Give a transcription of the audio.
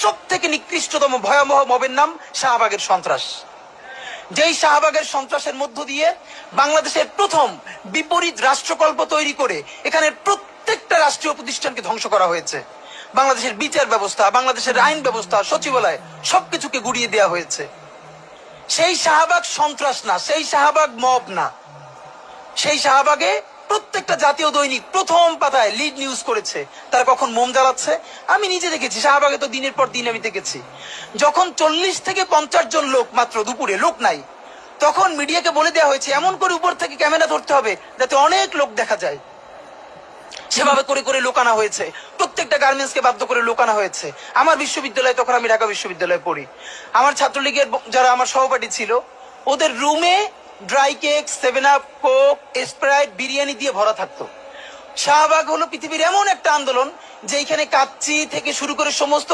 সব থেকে নিকৃষ্টতম ভয়াবহ মবের নাম শাহবাগের সন্ত্রাস। যেই শাহবাগের সন্ত্রাসের মধ্য দিয়ে বাংলাদেশের প্রথম বিপরীত রাষ্ট্রকল্প তৈরি করে এখানে প্রত্যেকটা রাষ্ট্রীয় প্রতিষ্ঠানকে ধ্বংস করা হয়েছে। বাংলাদেশের বিচার ব্যবস্থা, বাংলাদেশের আইন ব্যবস্থা, সচিবালয় সবকিছুকে গুড়িয়ে দেওয়া হয়েছে। সেই শাহবাগ সন্ত্রাস না, সেই শাহবাগ মব না, সেই শাহবাগে প্রত্যেকটা জাতীয় দৈনিক প্রথম পাতায় লিড নিউজ করেছে তারা কখন মোম জ্বালাচ্ছে। আমি নিজে দেখেছি, শাহবাগে তো দিনের পর দিন আমি দেখেছি। যখন 40 থেকে 50 জন লোক মাত্র, দুপুরে লোক নাই, তখন মিডিয়াকে বলে দেওয়া হয়েছে এমন করে উপর থেকে ক্যামেরা ধরতে হবে যাতে অনেক লোক দেখা যায়। সেভাবে করে করে লোকানো হয়েছে, প্রত্যেকটা গার্মেন্টসকে বাধ্য করে লোকানো হয়েছে। আমার বিশ্ববিদ্যালয়ে, তখন আমি ঢাকা বিশ্ববিদ্যালয়ে পড়ি, আমার ছাত্রলীগের যারা আমার সহপাঠী ছিল, ওদের রুমে dry cake, 7 up, Coke, Sprite, biryani দিয়ে ভরা থাকতো। শাহবাগ হলো পৃথিবীর এমন একটা আন্দোলন যেখানে কাচ্চি থেকে শুরু করে সমস্ত